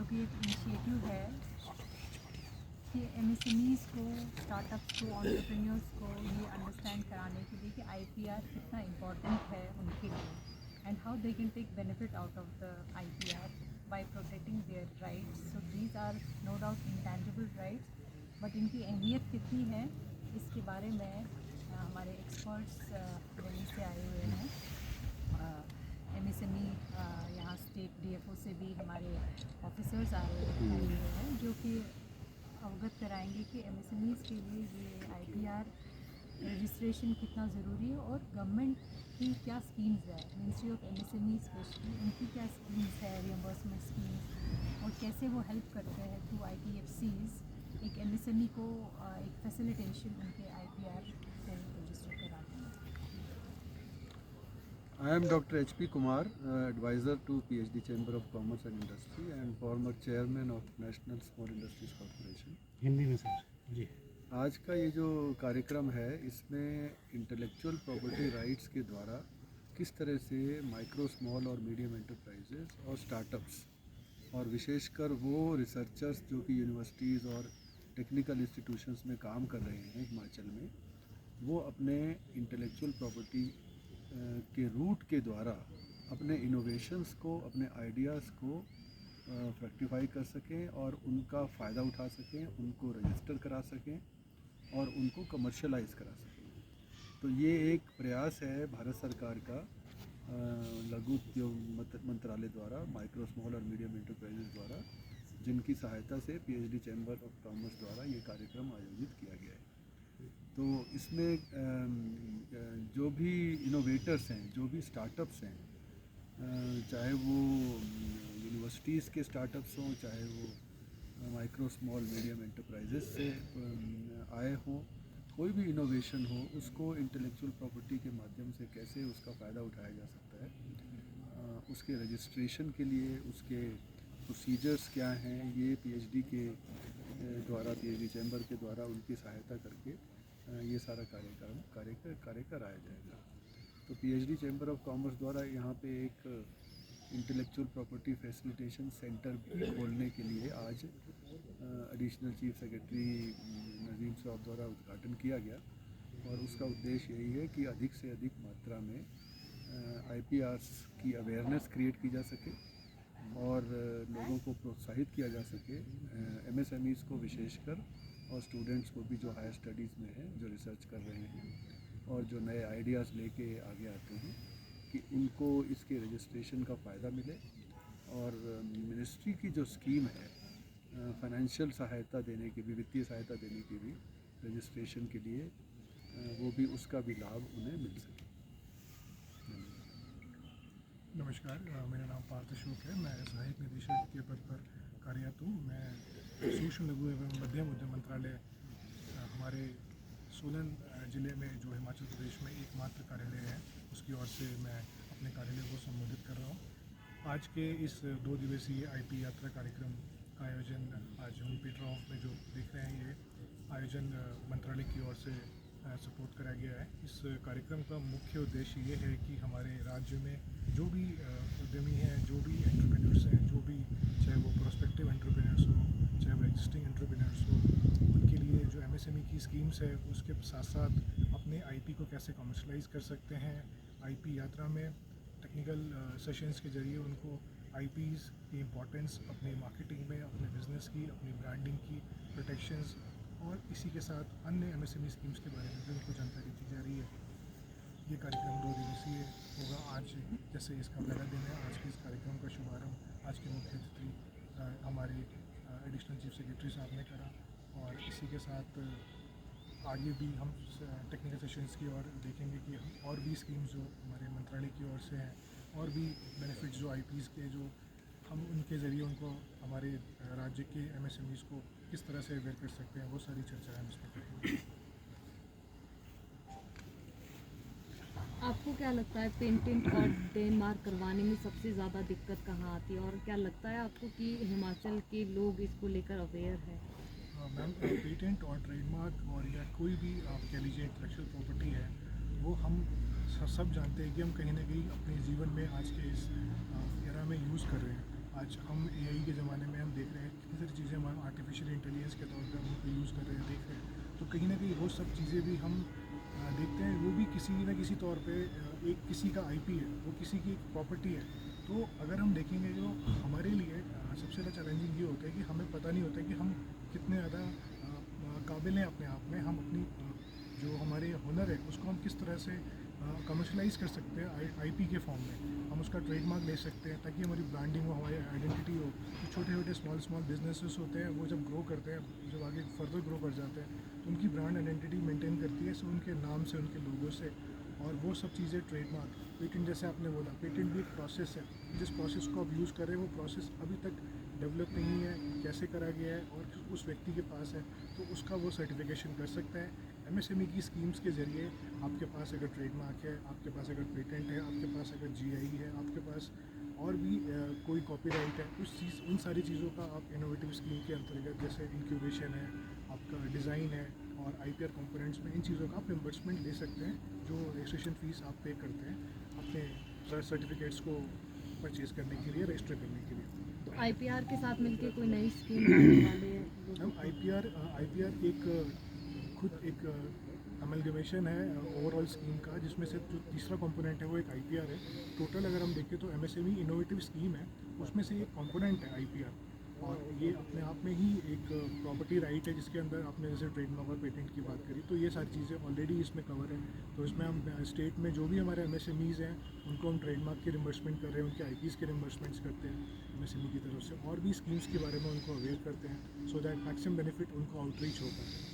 जो कि एक इनिशिएटिव है कि एमएसएमईज़ को, स्टार्टअप्स को, एंटरप्रेन्योर्स को ये अंडरस्टैंड कराने के लिए कि आईपीआर कितना इम्पॉर्टेंट है उनके लिए and how they can take benefit out of the IPR by protecting their rights. So these are no doubt intangible rights, but इनकी अहमियत कितनी है इसके बारे में हमारे एक्सपर्ट्स दिल्ली से आए हुए हैं. एमएसएमई यहाँ स्टेट डीएफओ से भी हमारे ऑफिसर्स आए हुए हैं जो कि अवगत कराएंगे कि एमएसएमईज़ के लिए ये आईपीआर रजिस्ट्रेशन कितना ज़रूरी है और गवर्नमेंट की क्या स्कीम्स है. मिनिस्ट्री ऑफ एमएसएमई स्पेशली उनकी क्या स्कीम्स है, रियम्बर्समेंट स्कीम्स, और कैसे वो हेल्प करते हैं थ्रू आईपीएफसीज एक एमएसएमई को एक फैसिलिटेशन उनके आईपीआर को रजिस्टर कराने में. I am Dr. H.P. Kumar, advisor to PhD Chamber of Commerce and Industry and former chairman of National Small Industries Corporation. Hindi में सर जी. आज का ये जो कार्यक्रम है इसमें इंटेलेक्चुअल प्रॉपर्टी राइट्स के द्वारा किस तरह से माइक्रो, स्मॉल और मीडियम एंटरप्राइजेस और स्टार्टअप्स और विशेषकर वो रिसर्चर्स जो कि यूनिवर्सिटीज़ और टेक्निकल इंस्टीट्यूशंस में काम कर रहे हैं हिमाचल में, वो अपने इंटेलेक्चुअल प्रॉपर्टी के रूट के द्वारा अपने इनोवेशंस को, अपने आइडियाज़ को फ्रैक्टिफाई कर सकें और उनका फ़ायदा उठा सकें, उनको रजिस्टर करा सकें और उनको कमर्शलाइज करा सकें. तो ये एक प्रयास है भारत सरकार का लघु उद्योग मंत्रालय द्वारा, माइक्रो, स्मॉल और मीडियम एंटरप्राइजेस द्वारा, जिनकी सहायता से पीएचडी चैम्बर ऑफ कॉमर्स द्वारा ये कार्यक्रम आयोजित किया गया है. तो इसमें जो भी इनोवेटर्स हैं, जो भी स्टार्टअप्स हैं, चाहे वो यूनिवर्सिटीज़ के स्टार्टअप्स हों, चाहे वो माइक्रो, स्मॉल, मीडियम एंटरप्राइजेस से आए हों, कोई भी इनोवेशन हो उसको इंटेलेक्चुअल प्रॉपर्टी के माध्यम से कैसे उसका फ़ायदा उठाया जा सकता है, उसके रजिस्ट्रेशन के लिए उसके प्रोसीजर्स क्या हैं, ये पीएचडी के द्वारा, पीएचडी चैम्बर के द्वारा उनकी सहायता करके ये सारा कार्य कराया जाएगा. तो पीएचडी चैम्बर ऑफ कॉमर्स द्वारा यहाँ पे एक इंटेलेक्चुअल प्रॉपर्टी फैसिलिटेशन सेंटर भी खोलने के लिए आज एडिशनल चीफ सेक्रेटरी नजीम साहब द्वारा उद्घाटन किया गया और उसका उद्देश्य यही है कि अधिक से अधिक मात्रा में आईपीआर्स की अवेयरनेस क्रिएट की जा सके और लोगों को प्रोत्साहित किया जा सके, एमएसएमईज़ को विशेषकर और स्टूडेंट्स को भी जो हायर स्टडीज़ में हैं, जो रिसर्च कर रहे हैं और जो नए आइडियाज़ लेके आगे आते हैं, कि उनको इसके रजिस्ट्रेशन का फ़ायदा मिले. और मिनिस्ट्री की जो स्कीम है फाइनेंशियल सहायता देने की भी, वित्तीय सहायता देने की भी रजिस्ट्रेशन के लिए, वो भी उसका भी लाभ उन्हें मिल सके. नमस्कार, मेरा नाम पार्थ अशोक है. मैं सहायक निदेशक के पद पर कार्यरत हूँ. मैं सूक्ष्म, लघु एवं मध्यम उद्यम मंत्रालय हमारे सोलन ज़िले में, जो हिमाचल प्रदेश में एकमात्र कार्यालय है, उसकी ओर से मैं अपने कार्यालय को संबोधित कर रहा हूँ. आज के इस 2 दिवसीय आईपी यात्रा कार्यक्रम का आयोजन आज हम पीटर हॉफ में जो देख रहे हैं, ये आयोजन मंत्रालय की ओर से सपोर्ट कराया गया है. इस कार्यक्रम का मुख्य उद्देश्य ये है कि हमारे राज्य में जो भी उद्यमी हैं, जो भी एंटरप्रेन्योर्स हैं, जो भी, चाहे वो प्रोस्पेक्टिव एंटरप्रेन्योर्स हो, चाहे वो एग्जिस्टिंग एंटरप्रेन्योर्स हो, उनके लिए जो एमएसएमई की स्कीम्स है उसके साथ साथ अपने आईपी को कैसे कमर्शलाइज कर सकते हैं. आईपी यात्रा में टेक्निकल सेशंस के जरिए उनको आईपीज़ की इम्पोर्टेंस, अपनी मार्केटिंग में, अपने बिजनेस की, अपनी ब्रांडिंग की, प्रोटेक्शंस और इसी के साथ अन्य एमएसएमई स्कीम्स के बारे में भी उनको जानकारी दी जा रही है. ये कार्यक्रम 2 दिवसीय होगा. आज जैसे इसका पहला दिन है, आज के इस कार्यक्रम का शुभारंभ आज के मुख्य अतिथि हमारे एडिशनल चीफ सेक्रेटरी साहब ने करा और इसी के साथ आगे भी हम टेक्निकल सेशंस की ओर देखेंगे कि और भी स्कीम्स जो हमारे मंत्रालय की ओर से हैं और भी बेनिफिट्स जो आईपीज़ के, जो हम उनके ज़रिए उनको हमारे राज्य के एमएसएमईज़ को किस तरह से अवेयर कर सकते हैं, वो सारी चर्चा हम इसमें करेंगे. आपको क्या लगता है पेटेंट और ट्रेडमार्क करवाने में सबसे ज़्यादा दिक्कत कहाँ आती है, और क्या लगता है आपको कि हिमाचल के लोग इसको लेकर अवेयर है? मैम, पेटेंट और ट्रेडमार्क और या कोई भी आप कह लीजिए इंटेलेक्चुअल प्रॉपर्टी है, वो हम सब जानते हैं कि हम कहीं ना कहीं अपने जीवन में आज के इस एरा में यूज़ कर रहे हैं. आज हम AI के ज़माने में हम देख रहे हैं कितनी सारी चीज़ें हम आर्टिफिशियल इंटेलिजेंस के तौर पर हम उनको यूज़ कर रहे हैं, देख रहे हैं। तो कहीं ना कहीं वो सब चीज़ें भी हम देखते हैं, वो भी किसी न किसी तौर पे एक किसी का IP है, वो किसी की एक प्रॉपर्टी है। तो अगर हम देखेंगे जो हमारे लिए सबसे ज़्यादा चैलेंजिंग ये होता है कि हमें पता नहीं होता कि हम कितने ज़्यादा काबिल हैं अपने आप में, हम अपनी जो हमारे हुनर है उसको हम किस तरह से कमर्शलाइज कर सकते हैं IP के फॉर्म में। हम उसका ट्रेडमार्क ले सकते हैं ताकि हमारी ब्रांडिंग हो, हमारी आइडेंटिटी हो। तो छोटे छोटे स्मॉल बिजनेसेस होते हैं, वो जब ग्रो करते हैं, जब आगे फर्दर ग्रो कर जाते हैं, तो उनकी ब्रांड आइडेंटिटी मेंटेन करती है, सो उनके नाम से, उनके लोगों से। और वो सब चीज़ें ट्रेडमार्क, पेटेंट जैसे आपने बोला, पेटेंट भी एक प्रोसेस है। जिस प्रोसेस को आप यूज़ कर रहे हैं वो प्रोसेस अभी तक डेवलप नहीं है, कैसे करा गया है और उस व्यक्ति के पास है, तो उसका वो सर्टिफिकेशन कर सकता है। MSME की स्कीम्स के ज़रिए आपके पास अगर ट्रेडमार्क है, आपके पास अगर पेटेंट है, आपके पास अगर GI है, आपके पास और भी कोई कॉपीराइट है, उन सारी चीज़ों का आप इनोवेटिव स्कीम के अंतर्गत, जैसे इंक्यूबेशन है, आपका डिज़ाइन है और IPR कंपोनेंट्स में, इन चीज़ों का आप रिम्बर्समेंट ले सकते हैं, जो रजिस्ट्रेशन फ़ीस आप पे करते हैं अपने सर्टिफिकेट्स को परचेज़ करने के लिए, रजिस्टर करने के लिए। तो IPR के साथ मिलके कोई नई स्कीम लाने वाले हैं लोगों हम को? IPR एक खुद एक अमलगमेशन है ओवरऑल स्कीम का, जिसमें से जो तीसरा कंपोनेंट है वो एक IPR है। टोटल अगर हम देखें तो MSME इनोवेटिव स्कीम है, उसमें से एक कंपोनेंट है IPR, और ये अपने आप में ही एक प्रॉपर्टी राइट है, जिसके अंदर आपने जैसे ट्रेडमार्क और पेटेंट की बात करी, तो ये सारी चीज़ें ऑलरेडी इसमें कवर है। तो इसमें हम स्टेट में जो भी हमारे MSMEs हैं उनको हम ट्रेडमार्क की रिम्बर्समेंट कर रहे हैं, उनके IPs के रिम्बर्समेंट्स करते हैं MSME की तरफ से, और भी स्कीम्स के बारे में उनको अवेयर करते हैं, सो दैट मैक्सिमम बेनिफिट उनको आउटरीच होता है।